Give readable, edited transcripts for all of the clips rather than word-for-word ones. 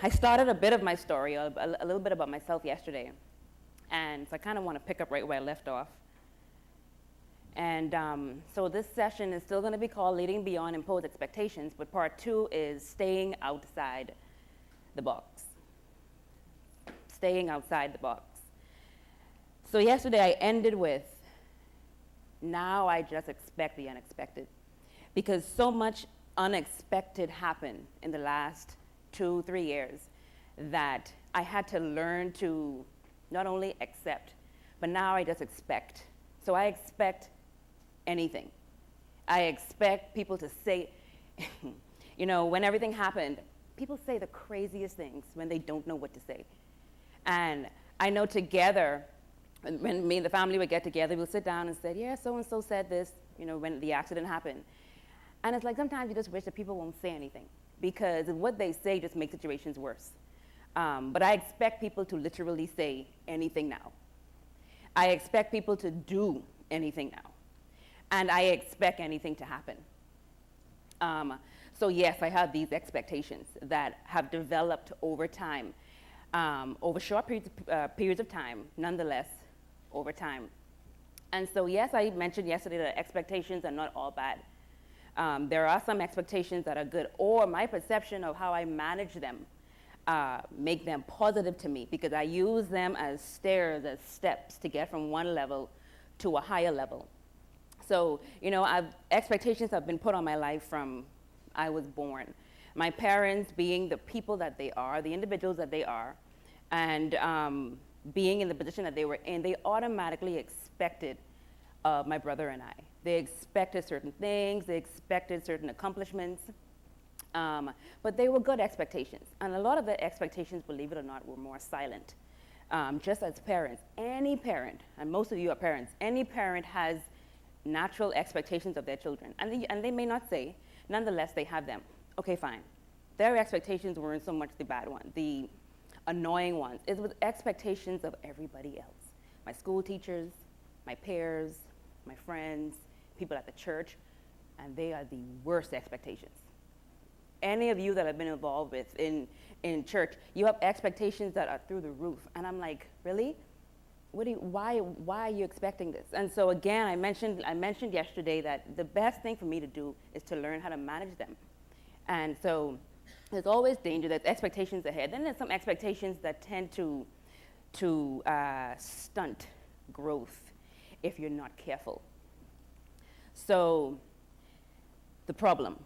I started a bit of my story, a little bit about myself yesterday. And so I kind of want to pick up right where I left off. And so this session is still going to be called Leading Beyond Imposed Expectations, but part 2 is staying outside the box. Staying outside the box. So yesterday I ended with, now I just expect the unexpected. Because so much unexpected happened in the last 2-3 years that I had to learn to not only accept, but now I just expect. So I expect anything. I expect people to say, when everything happened, people say the craziest things when they don't know what to say. And I know together, when me and the family would get together, we'll sit down and say, yeah, so-and-so said this, when the accident happened. And it's like sometimes you just wish that people won't say anything because what they say just makes situations worse. But I expect people to literally say anything now. I expect people to do anything now. And I expect anything to happen. So yes, I have these expectations that have developed over time, over short periods of time, nonetheless, over time. And so yes, I mentioned yesterday that expectations are not all bad. There are some expectations that are good, or my perception of how I manage them make them positive to me because I use them as stairs, as steps to get from one level to a higher level. So, expectations have been put on my life from I was born. My parents being the people that they are, the individuals that they are, and being in the position that they were in, they automatically expected my brother and I. They expected certain things, they expected certain accomplishments, but they were good expectations. And a lot of the expectations, believe it or not, were more silent. Just as parents, any parent, and most of you are parents, any parent has natural expectations of their children. And they may not say, nonetheless, they have them. Okay, fine. Their expectations weren't so much the bad ones, the annoying ones. It was expectations of everybody else. My school teachers, my peers, my friends, people at the church, and they are the worst expectations. Any of you that have been involved with in church, you have expectations that are through the roof. And I'm like, really? Why are you expecting this? And so again, I mentioned yesterday that the best thing for me to do is to learn how to manage them. And so there's always danger, there's expectations ahead. Then there's some expectations that tend to stunt growth if you're not careful. So the problem,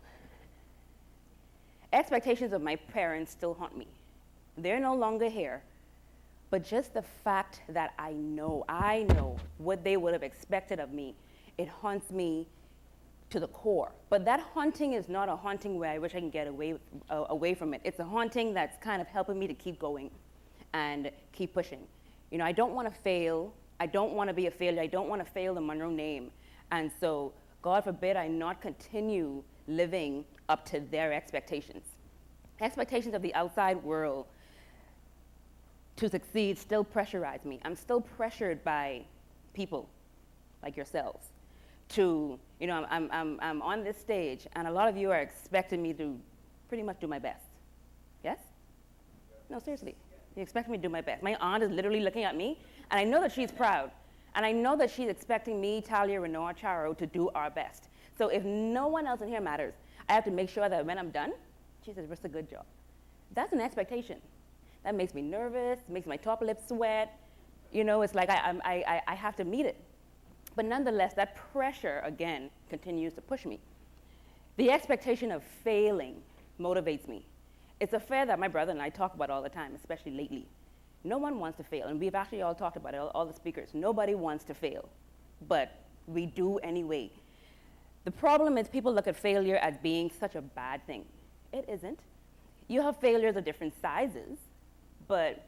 expectations of my parents still haunt me. They're no longer here. But just the fact that I know what they would have expected of me, it haunts me to the core. But that haunting is not a haunting where I wish I can get away from it. It's a haunting that's kind of helping me to keep going and keep pushing. I don't want to fail. I don't want to be a failure. I don't want to fail the Munroe name. And so, God forbid I not continue living up to their expectations. Expectations of the outside world to succeed still pressurize me. I'm still pressured by people like yourselves to, I'm on this stage and a lot of you are expecting me to pretty much do my best. Yes? No, seriously. You expect me to do my best. My aunt is literally looking at me and I know that she's proud. And I know that she's expecting me, Talia, Renor, Charo to do our best. So if no one else in here matters, I have to make sure that when I'm done, she says, "It's a good job." That's an expectation. That makes me nervous, makes my top lip sweat. It's like I have to meet it. But nonetheless, that pressure, again, continues to push me. The expectation of failing motivates me. It's a fear that my brother and I talk about all the time, especially lately. No one wants to fail, and we've actually all talked about it, all the speakers. Nobody wants to fail, but we do anyway. The problem is people look at failure as being such a bad thing. It isn't. You have failures of different sizes, but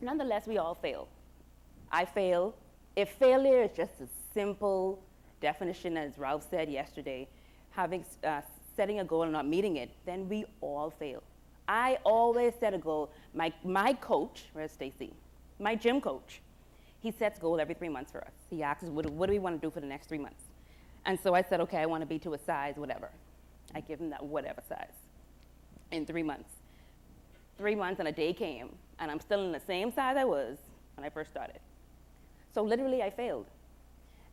nonetheless, we all fail. I fail. If failure is just a simple definition, as Ralph said yesterday, setting a goal and not meeting it, then we all fail. I always set a goal. My coach, where's Stacy? My gym coach, he sets goals every 3 months for us. He asks us, what do we want to do for the next 3 months? And so I said, okay, I want to be to a size, whatever. I give him that whatever size in 3 months. 3 months and a day came, and I'm still in the same size I was when I first started. So literally, I failed.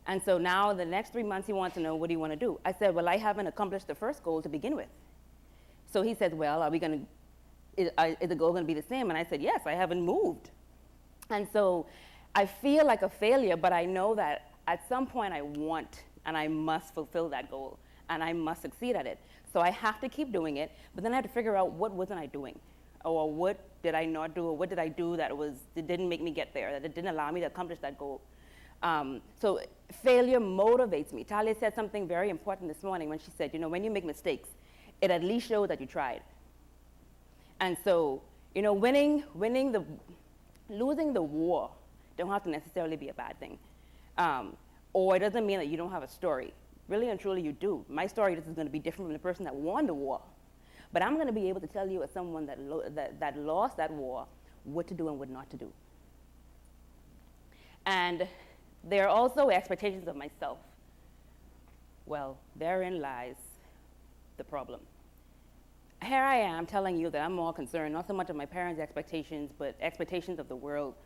And so now the next 3 months, he wants to know, what do you want to do? I said, well, I haven't accomplished the first goal to begin with. So he says, well, is the goal going to be the same? And I said, yes, I haven't moved. And so I feel like a failure, but I know that at some point I want and I must fulfill that goal and I must succeed at it. So I have to keep doing it, but then I have to figure out what wasn't I doing, or what did I not do, or what did I do that didn't make me get there, that it didn't allow me to accomplish that goal. So failure motivates me. Talia said something very important this morning when she said, when you make mistakes, it at least shows that you tried. And so, losing the war don't have to necessarily be a bad thing. Or it doesn't mean that you don't have a story. Really and truly you do. My story is going to be different from the person that won the war. But I'm going to be able to tell you as someone that lost that war what to do and what not to do. And there are also expectations of myself. Well, therein lies the problem. Here I am telling you that I'm more concerned, not so much of my parents' expectations, but expectations of the world.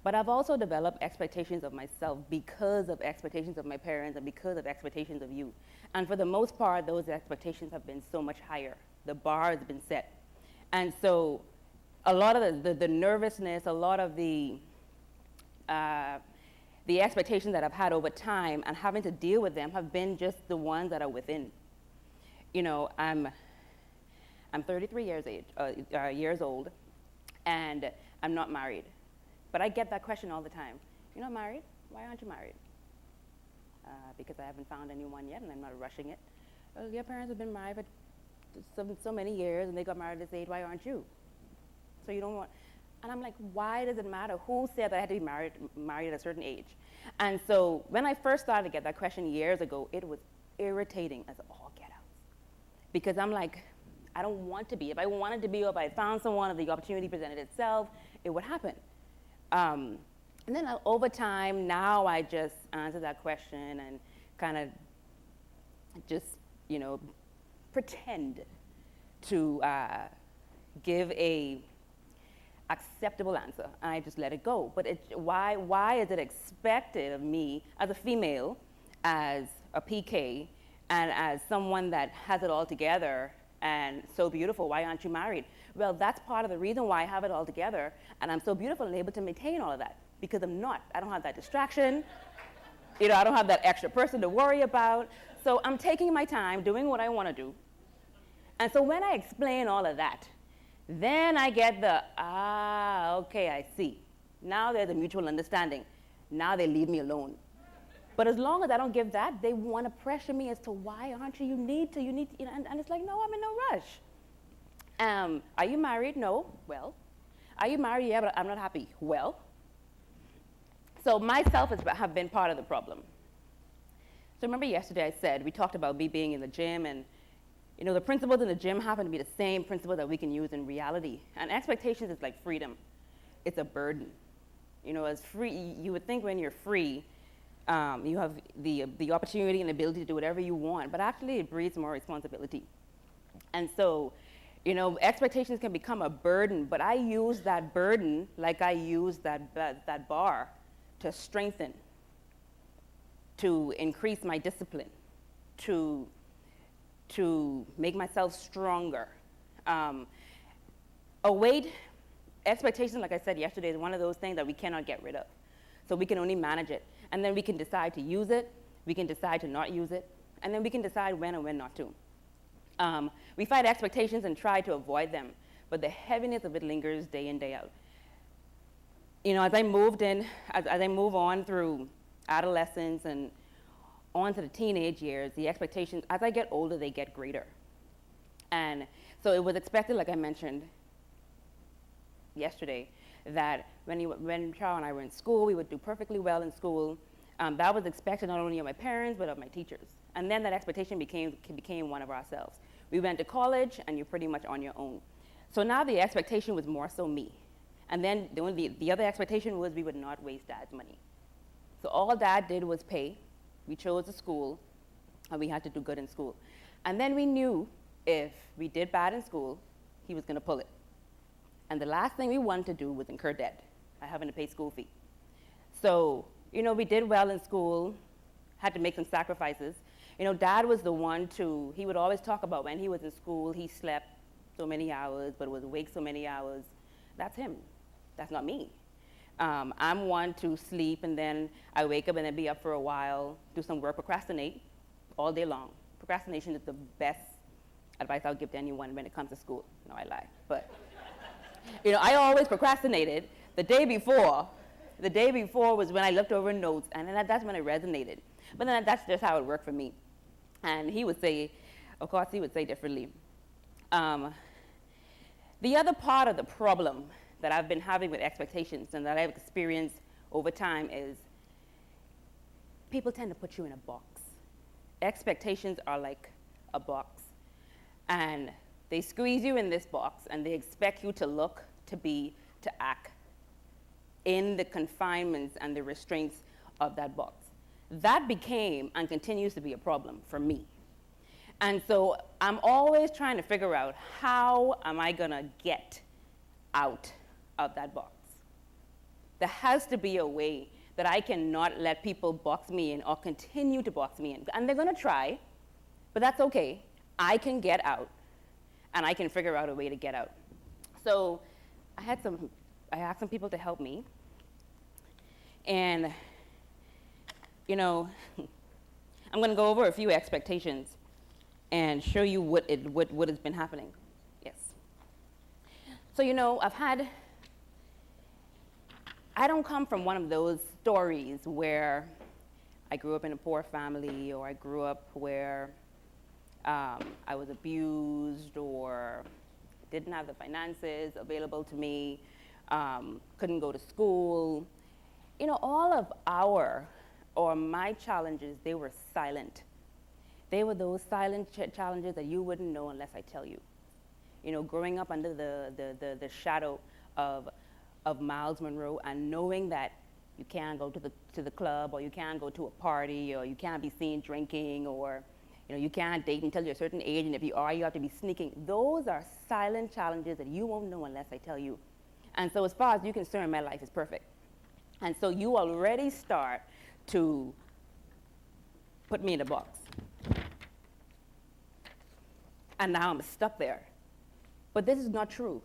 But I've also developed expectations of myself because of expectations of my parents and because of expectations of you. And for the most part, those expectations have been so much higher. The bar has been set. And so a lot of the nervousness, a lot of the expectations that I've had over time and having to deal with them have been just the ones that are within. I'm 33 years old, and I'm not married. But I get that question all the time. You're not married? Why aren't you married? Because I haven't found anyone yet, and I'm not rushing it. Well, your parents have been married for so many years, and they got married at this age. Why aren't you? So you don't want... And I'm like, why does it matter? Who said that I had to be married at a certain age? And so when I first started to get that question years ago, it was irritating as all get out. Because I'm like, I don't want to be. If I wanted to be, or if I found someone, if the opportunity presented itself, it would happen. And then over time, now I just answer that question and kind of just, pretend to give a acceptable answer, and I just let it go. But why is it expected of me as a female, as a PK, and as someone that has it all together and so beautiful, why aren't you married? Well, that's part of the reason why I have it all together, and I'm so beautiful and able to maintain all of that, because I'm not. I don't have that distraction. I don't have that extra person to worry about. So I'm taking my time, doing what I want to do. And so when I explain all of that, then I get okay, I see. Now there's a mutual understanding. Now they leave me alone. But as long as I don't give that, they want to pressure me as to why aren't you? You need to, and it's like, no, I'm in no rush. Are you married? No. Well. Are you married? Yeah, but I'm not happy. Well. So myself have been part of the problem. So remember yesterday I said, we talked about me being in the gym, and the principles in the gym happen to be the same principles that we can use in reality. And expectations is like freedom. It's a burden. As free, you would think when you're free, you have the opportunity and ability to do whatever you want, but actually it breeds more responsibility. And so, expectations can become a burden, but I use that burden like I use that bar to strengthen, to increase my discipline, to make myself stronger. Expectation, like I said yesterday, is one of those things that we cannot get rid of. So we can only manage it. And then we can decide to use it, we can decide to not use it, and then we can decide when and when not to. We fight expectations and try to avoid them, but the heaviness of it lingers day in, day out. As I move on through adolescence and on to the teenage years, the expectations, as I get older, they get greater. And so it was expected, like I mentioned yesterday, that when Charles and I were in school, we would do perfectly well in school. That was expected not only of my parents, but of my teachers. And then that expectation became one of ourselves. We went to college, and you're pretty much on your own. So now the expectation was more so me. And then the other expectation was we would not waste Dad's money. So all Dad did was pay. We chose a school, and we had to do good in school. And then we knew if we did bad in school, he was going to pull it. And the last thing we wanted to do was incur debt by having to pay school fee. So, we did well in school, had to make some sacrifices. Dad was the one he would always talk about when he was in school, he slept so many hours, but was awake so many hours. That's him. That's not me. I'm one to sleep and then I wake up and then be up for a while, do some work, procrastinate all day long. Procrastination is the best advice I'll give to anyone when it comes to school. No, I lie. But, I always procrastinated. The day before was when I looked over notes, and then that's when it resonated. But then that's just how it worked for me. And he would say, of course, he would say differently. The other part of the problem that I've been having with expectations and that I've experienced over time is people tend to put you in a box. Expectations are like a box. And they squeeze you in this box and they expect you to look, to be, to act in the confinements and the restraints of that box. That became and continues to be a problem for me. And so I'm always trying to figure out, how am I gonna get out of that box? There has to be a way that I cannot let people box me in or continue to box me in. And they're gonna try, but that's okay. I can get out, and I can figure out a way to get out. So I asked some people to help me. And, I'm gonna go over a few expectations and show you what has been happening. Yes. So, I don't come from one of those stories where I grew up in a poor family, or I grew up where I was abused, or didn't have the finances available to me, couldn't go to school. All of my challenges, they were silent. They were those silent challenges that you wouldn't know unless I tell you. Growing up under the shadow of Miles Monroe, and knowing that you can't go to the club, or you can't go to a party, or you can't be seen drinking, or you can't date until you're a certain age, and if you are, you have to be sneaking. Those are silent challenges that you won't know unless I tell you. And so as far as you're concerned, my life is perfect. And so you already start to put me in a box. And now I'm stuck there. But this is not true.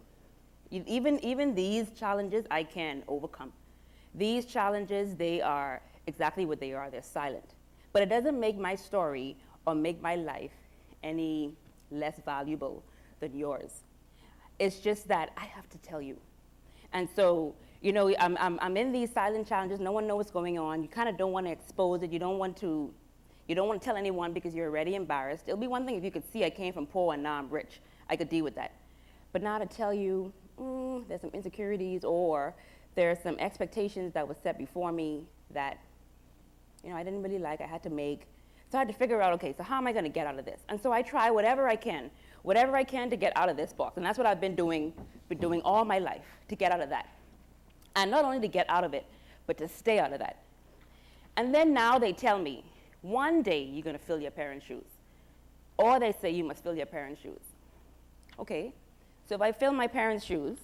Even these challenges I can overcome. These challenges, they are exactly what they are. They're silent. But it doesn't make my story or make my life any less valuable than yours. It's just that I have to tell you. And so, I'm in these silent challenges. No one knows what's going on. You kind of don't want to expose it. You don't want to tell anyone because you're already embarrassed. It'll be one thing if you could see I came from poor and now I'm rich. I could deal with that. But now to tell you, there's some insecurities, or there's some expectations that were set before me that, I didn't really like, I had to make. So I had to figure out, okay, so how am I going to get out of this? And so I try whatever I can to get out of this box. And that's what I've been doing all my life, to get out of that. And not only to get out of it, but to stay out of that. And then now they tell me, one day you're going to fill your parents' shoes. Or they say you must fill your parents' shoes. Okay, so if I fill my parents' shoes,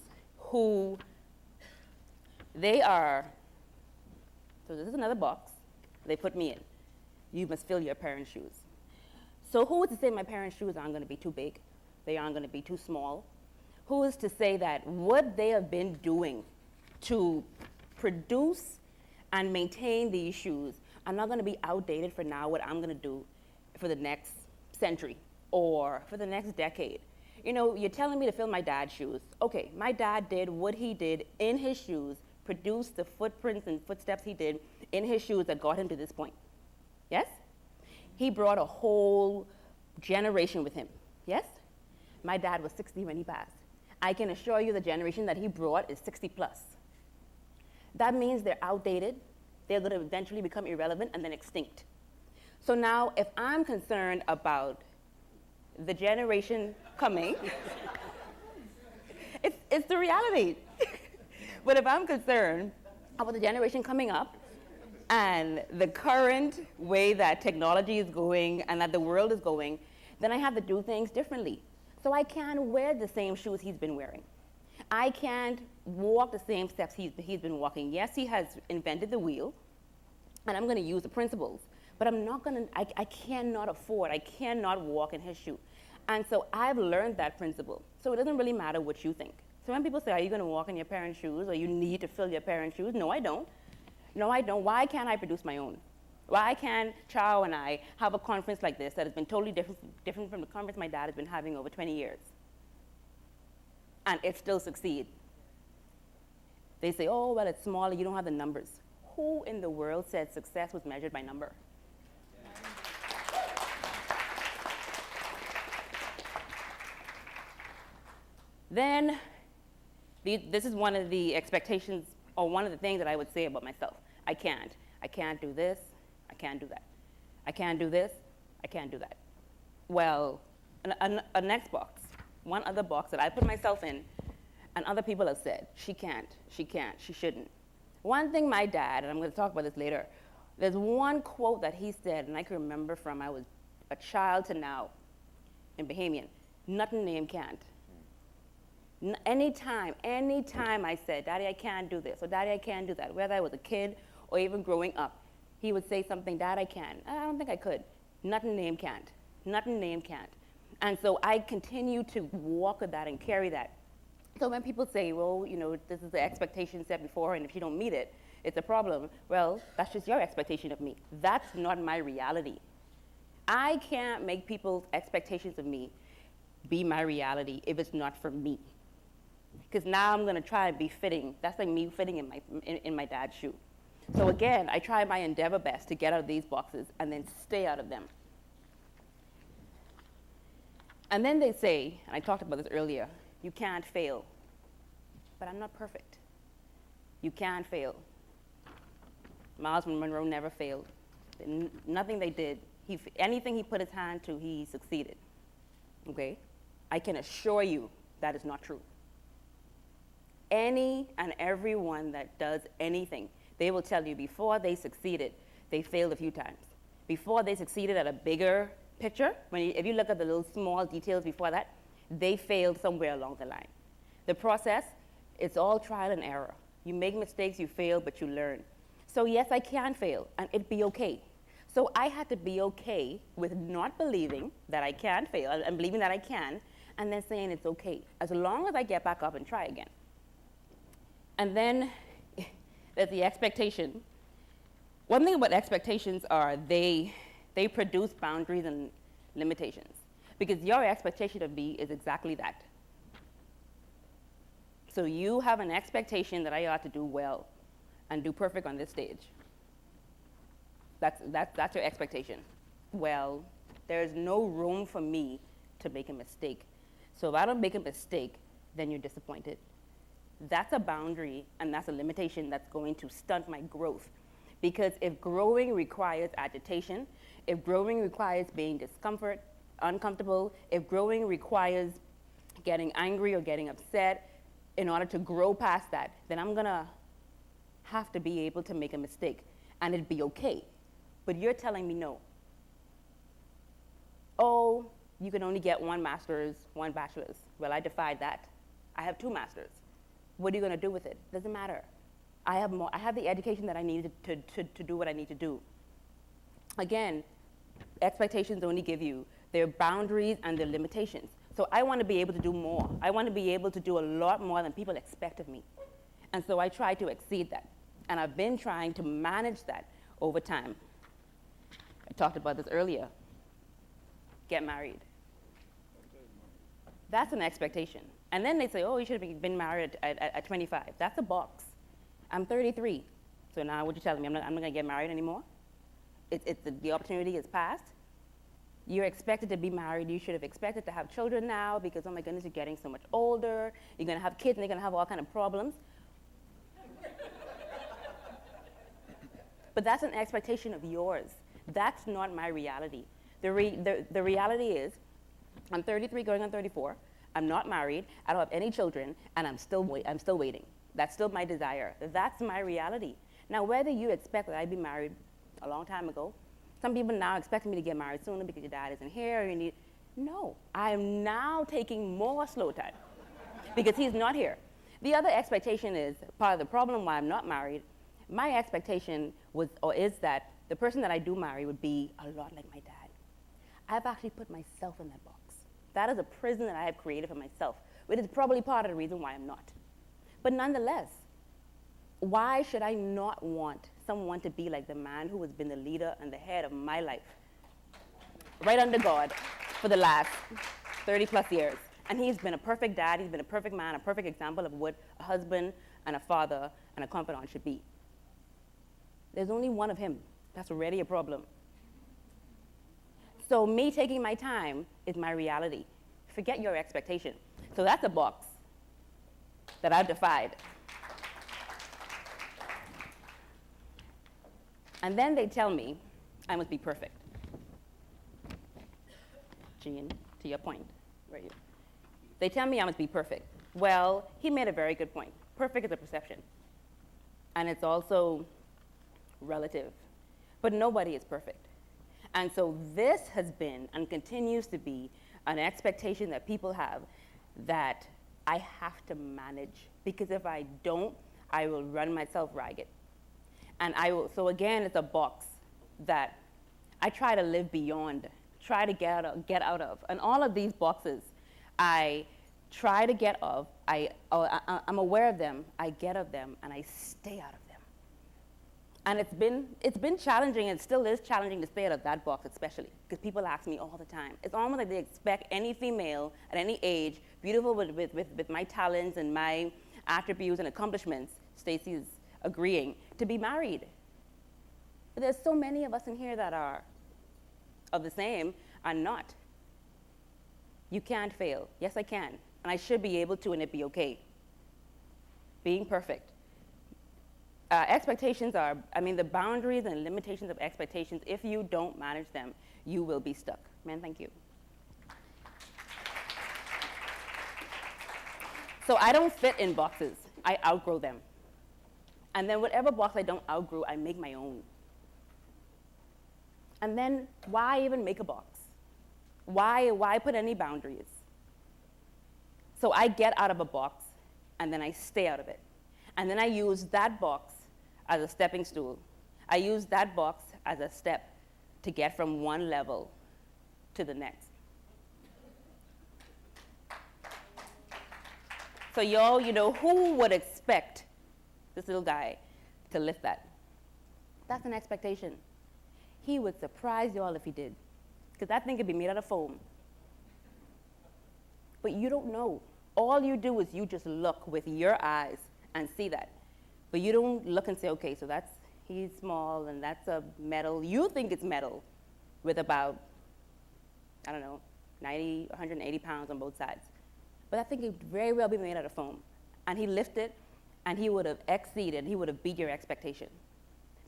so this is another box they put me in. You must fill your parents' shoes. So who is to say my parents' shoes aren't going to be too big? They aren't going to be too small? Who is to say that what they have been doing to produce and maintain these shoes are not going to be outdated for now, what I'm going to do for the next century or for the next decade? You're telling me to fill my dad's shoes. Okay, my dad did what he did in his shoes, produced the footprints and footsteps he did in his shoes that got him to this point. Yes? He brought a whole generation with him. Yes? My dad was 60 when he passed. I can assure you the generation that he brought is 60 plus. That means they're outdated, they're going to eventually become irrelevant and then extinct. So now, if I'm concerned about the generation coming, it's the reality. But if I'm concerned about the generation coming up and the current way that technology is going and that the world is going, then I have to do things differently. So I can't wear the same shoes he's been wearing. I can't walk the same steps he's been walking. Yes, he has invented the wheel, and I'm going to use the principles, but I cannot afford, I cannot walk in his shoe. And so I've learned that principle. So it doesn't really matter what you think. So when people say, are you going to walk in your parents' shoes, or you need to fill your parents' shoes? No, I don't. No, I don't. Why can't I produce my own? Why can't Chao and I have a conference like this that has been totally different from the conference my dad has been having over 20 years? And it still succeed. They say, oh, well, it's smaller, you don't have the numbers. Who in the world said success was measured by number? Then, this is one of the expectations, or one of the things that I would say about myself. I can't do this, I can't do that. I can't do this, I can't do that. Well, a next box, one other box that I put myself in, and other people have said, she can't, she shouldn't. One thing my dad, and I'm going to talk about this later, there's one quote that he said, and I can remember from I was a child to now in Bahamian, nothing named can't. Anytime I said, Daddy, I can't do this, or Daddy, I can't do that, whether I was a kid or even growing up, he would say something, Dad, I can. I don't think I could. Nothing named can't. Nothing named can't. And so I continue to walk with that and carry that. So when people say, well, you know, this is the expectation set before, and if you don't meet it, it's a problem. Well, that's just your expectation of me. That's not my reality. I can't make people's expectations of me be my reality if it's not for me. Because now I'm going to try and be fitting. That's like me fitting in my dad's shoe. So again, I try my endeavor best to get out of these boxes and then stay out of them. And then they say, and I talked about this earlier, you can't fail. But I'm not perfect. You can't fail. Miles Monroe never failed. Nothing they did, anything he put his hand to, he succeeded. Okay? I can assure you that is not true. Any and everyone that does anything, they will tell you before they succeeded, they failed a few times. Before they succeeded at a bigger picture, if you look at the little small details before that, they failed somewhere along the line. The process, it's all trial and error. You make mistakes, you fail, but you learn. So yes, I can fail, and it'd be okay. So I had to be okay with not believing that I can fail, and believing that I can, and then saying it's okay, as long as I get back up and try again. And then there's the expectation. One thing about expectations are they produce boundaries and limitations. Because your expectation of me is exactly that. So you have an expectation that I ought to do well and do perfect on this stage. That's your expectation. Well, there's no room for me to make a mistake. So if I don't make a mistake, then you're disappointed. That's a boundary, and that's a limitation that's going to stunt my growth. Because if growing requires agitation, if growing requires being uncomfortable, if growing requires getting angry or getting upset in order to grow past that, then I'm gonna have to be able to make a mistake, and it'd be okay. But you're telling me no. Oh, you can only get one master's, one bachelor's. Well, I defied that. I have 2 masters. What are you going to do with it? Doesn't matter. I have the education that I need to do what I need to do. Again, expectations only give you their boundaries and their limitations. So I want to be able to do more. I want to be able to do a lot more than people expect of me. And so I try to exceed that. And I've been trying to manage that over time. I talked about this earlier. Get married. That's an expectation. And then they say, oh, you should have been married at 25. That's a box. I'm 33. So now what you're telling me, I'm not going to get married anymore? The opportunity is passed. You're expected to be married. You should have expected to have children now because, oh my goodness, you're getting so much older. You're going to have kids and they're going to have all kinds of problems. But that's an expectation of yours. That's not my reality. The reality is, I'm 33 going on 34. I'm not married, I don't have any children, and I'm still waiting. That's still my desire. That's my reality. Now, whether you expect that I'd be married a long time ago, some people now expect me to get married sooner because your dad isn't here, or you need, no. I am now taking more slow time because he's not here. The other expectation is part of the problem why I'm not married. My expectation was, or is, that the person that I do marry would be a lot like my dad. I've actually put myself in that box. That is a prison that I have created for myself, which is probably part of the reason why I'm not. But nonetheless, why should I not want someone to be like the man who has been the leader and the head of my life, right under God, for the last 30 plus years? And he's been a perfect dad, he's been a perfect man, a perfect example of what a husband and a father and a confidant should be. There's only one of him. That's already a problem. So me taking my time is my reality. Forget your expectation. So that's a box that I've defied. And then they tell me I must be perfect. Jean, to your point, where are you? They tell me I must be perfect. Well, he made a very good point. Perfect is a perception. And it's also relative. But nobody is perfect. And so this has been and continues to be an expectation that people have that I have to manage, because if I don't, I will run myself ragged. And I will, so again, it's a box that I try to live beyond, try to get out of. And all of these boxes, I try to get of, I'm aware of them, I get of them, and I stay out of them. And it's been challenging, and still is challenging to stay out of that box especially, because people ask me all the time. It's almost like they expect any female at any age, beautiful with my talents and my attributes and accomplishments, Stacey's agreeing, to be married. But there's so many of us in here that are of the same and not. You can't fail. Yes, I can. And I should be able to, and it be okay. Being perfect. Expectations are, the boundaries and limitations of expectations, if you don't manage them, you will be stuck. Man, thank you. So I don't fit in boxes. I outgrow them. And then whatever box I don't outgrow, I make my own. And then why even make a box? Why put any boundaries? So I get out of a box, and then I stay out of it. And then I use that box as a stepping stool. I use that box as a step to get from one level to the next. So y'all, who would expect this little guy to lift that? That's an expectation. He would surprise y'all if he did, because that thing could be made out of foam. But you don't know. All you do is you just look with your eyes and see that. But you don't look and say, okay, so he's small and that's a metal. You think it's metal with about, 90, 180 pounds on both sides. But that thing could very well be made out of foam. And he lifted, and he would have exceeded, he would have beat your expectation.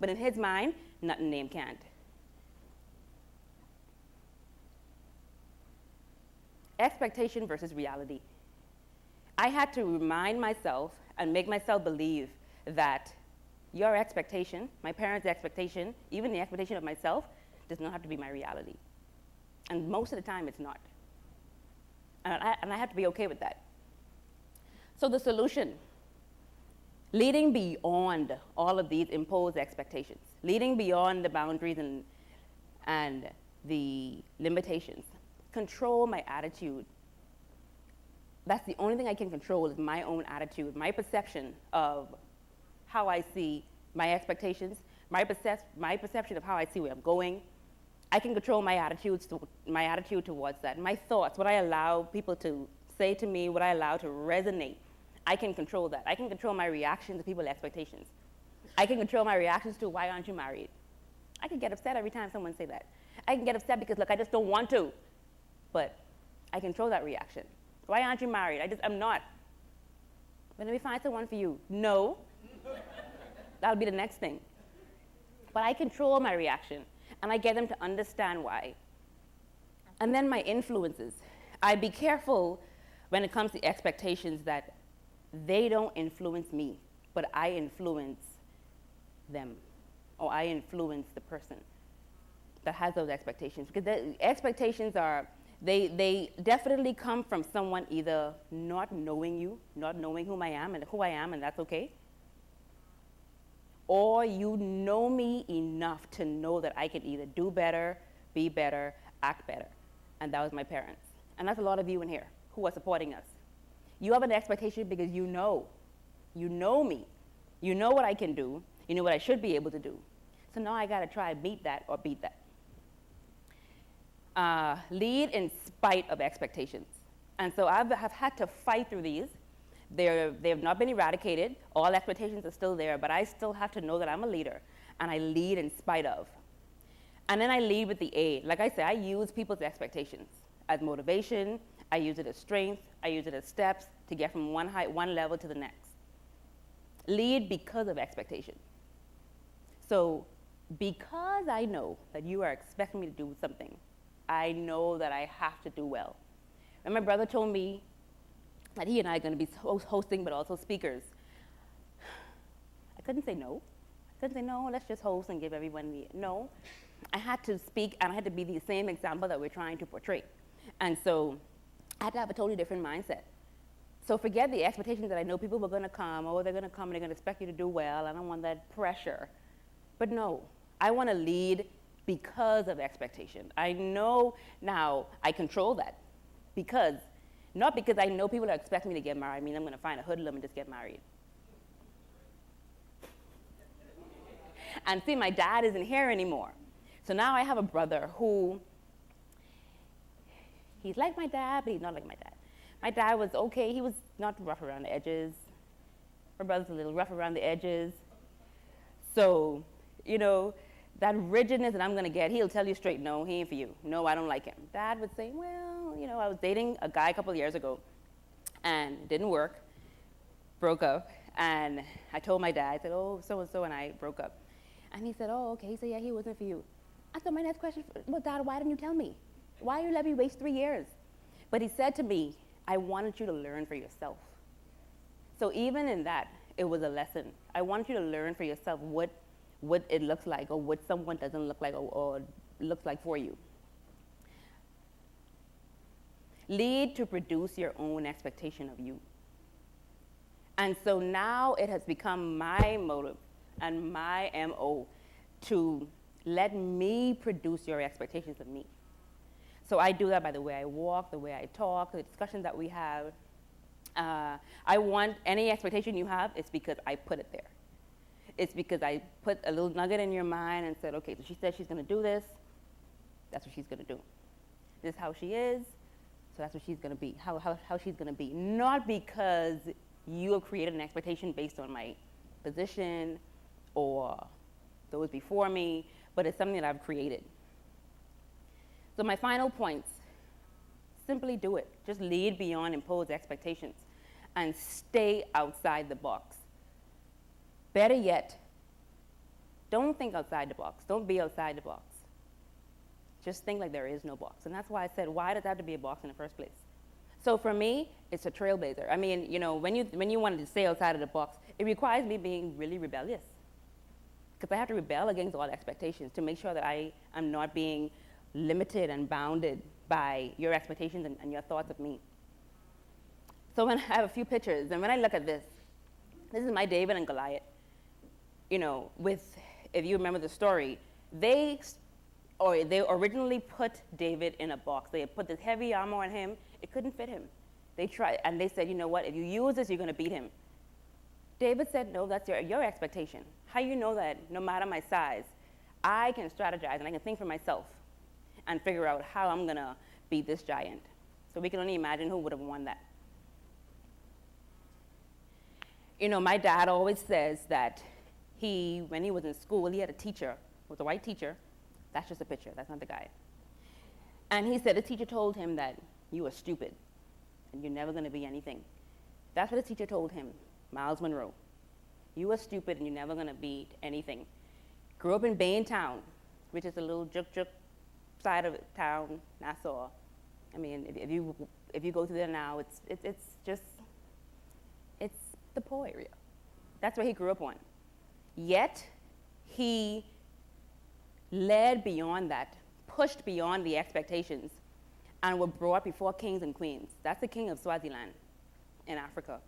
But in his mind, nothing named can't. Expectation versus reality. I had to remind myself and make myself believe that your expectation, my parents' expectation, even the expectation of myself, does not have to be my reality. And most of the time, it's not. And I have to be okay with that. So the solution, leading beyond all of these imposed expectations, leading beyond the boundaries and the limitations, control my attitude. That's the only thing I can control, is my own attitude, my perception of how I see my expectations, my perception of how I see where I'm going. I can control my attitude towards that. My thoughts, what I allow people to say to me, what I allow to resonate, I can control that. I can control my reaction to people's expectations. I can control my reactions to, why aren't you married? I can get upset every time someone say that. I can get upset because, look, I just don't want to. But I control that reaction. Why aren't you married? I'm not. But let me find someone for you. No. That'll be the next thing. But I control my reaction, and I get them to understand why. And then my influences. I be careful when it comes to expectations that they don't influence me, but I influence them, or I influence the person that has those expectations. Because the expectations are They definitely come from someone either not knowing you, not knowing who I am, and that's okay, or you know me enough to know that I can either do better, be better, act better. And that was my parents. And that's a lot of you in here who are supporting us. You have an expectation because you know me. You know what I can do. You know what I should be able to do. So now I got to try and meet that or beat that. Lead in spite of expectations. And so I have had to fight through these. They have not been eradicated. All expectations are still there, but I still have to know that I'm a leader, and I lead in spite of. And then I lead with the A. Like I said, I use people's expectations as motivation. I use it as strength. I use it as steps to get from one level to the next. Lead because of expectation. So because I know that you are expecting me to do something, I know that I have to do well. And my brother told me that he and I are going to be hosting, but also speakers. I couldn't say no. Let's just host and give everyone the, no. I had to speak, and I had to be the same example that we're trying to portray. And so I had to have a totally different mindset. So forget the expectations that I know people were going to come, or they're going to come and they're going to expect you to do well. I don't want that pressure. But no, I want to lead because of expectation. I know now I control that because, not because I know people are expecting me to get married. I mean, I'm going to find a hoodlum and just get married. And see, my dad isn't here anymore. So now I have a brother who, he's like my dad, but he's not like my dad. My dad was okay. He was not rough around the edges. My brother's a little rough around the edges. So, you know, that rigidness that I'm going to get, he'll tell you straight, no, he ain't for you. No, I don't like him. Dad would say, well, you know, I was dating a guy a couple of years ago, and it didn't work, broke up, and I told my dad, I said, oh, so-and-so and I broke up. And he said, oh, okay. He said, yeah, he wasn't for you. I thought my next question was, Dad, why didn't you tell me? Why you let me waste 3 years? But he said to me, I wanted you to learn for yourself. So even in that, it was a lesson. I wanted you to learn for yourself what it looks like, or what someone doesn't look like, or looks like for you. Lead to produce your own expectation of you. And so now it has become my motive and my MO to let me produce your expectations of me. So I do that by the way I walk, the way I talk, the discussions that we have. I want any expectation you have, it's because I put it there. It's because I put a little nugget in your mind and said, okay, so she said she's going to do this. That's what she's going to do. This is how she is, so that's what she's going to be, how she's going to be. Not because you have created an expectation based on my position or those before me, but it's something that I've created. So my final points, simply do it. Just lead beyond imposed expectations and stay outside the box. Better yet, don't think outside the box. Don't be outside the box. Just think like there is no box. And that's why I said, why does that have to be a box in the first place? So for me, it's a trailblazer. I mean, you know, when you wanted to stay outside of the box, it requires me being really rebellious. Because I have to rebel against all expectations to make sure that I am not being limited and bounded by your expectations and your thoughts of me. So when I have a few pictures, and when I look at this is my David and Goliath. You know, if you remember the story, they originally put David in a box. They had put this heavy armor on him. It couldn't fit him. They tried, and they said, you know what, if you use this, you're going to beat him. David said, no, that's your expectation. How you know that no matter my size, I can strategize and I can think for myself and figure out how I'm going to beat this giant. So we can only imagine who would have won that. You know, my dad always says that when he was in school, he had a teacher, was a white teacher. That's just a picture, that's not the guy. And he said the teacher told him that you are stupid and you're never going to be anything. That's what the teacher told him, Miles Monroe. You are stupid and you're never going to be anything. Grew up in Baintown, which is a little juk side of town, Nassau. I mean, if you go through there now, it's the poor area. That's where he grew up on. Yet, he led beyond that, pushed beyond the expectations, and were brought before kings and queens. That's the king of Swaziland in Africa.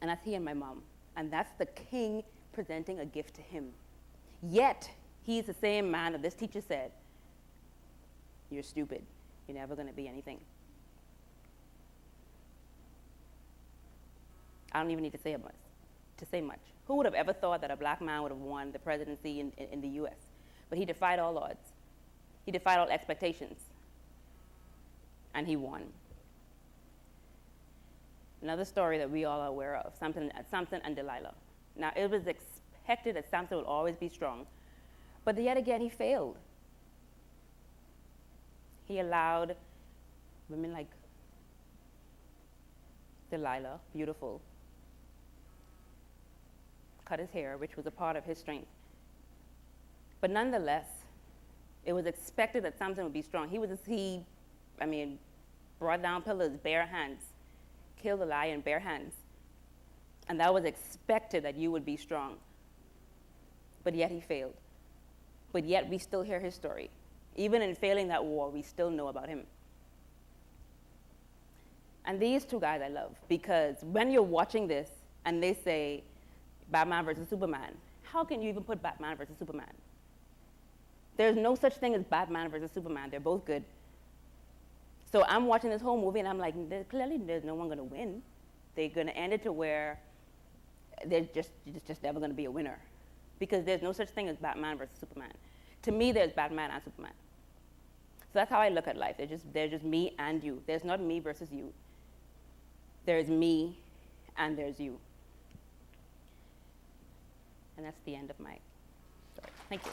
And that's he and my mom. And that's the king presenting a gift to him. Yet, he's the same man that this teacher said, you're stupid. You're never going to be anything. I don't even need to say much. Who would have ever thought that a black man would have won the presidency in the US? But he defied all odds. He defied all expectations. And he won. Another story that we all are aware of, Samson and Delilah. Now, it was expected that Samson would always be strong, but yet again, he failed. He allowed women like Delilah, beautiful, cut his hair, which was a part of his strength. But nonetheless, it was expected that Samson would be strong. He brought down pillars, bare hands, killed a lion, bare hands. And that was expected that you would be strong. But yet he failed. But yet we still hear his story. Even in failing that war, we still know about him. And these two guys I love, because when you're watching this and they say Batman versus Superman, how can you even put Batman versus Superman? There's no such thing as Batman versus Superman. They're both good. So I'm watching this whole movie and I'm like, clearly there's no one going to win. They're going to end it to where there's just never going to be a winner, because there's no such thing as Batman versus Superman. To me, there's Batman and Superman. So that's how I look at life. There's just me and you. There's not me versus you. There's me and there's you. And that's the end of my story. Thank you.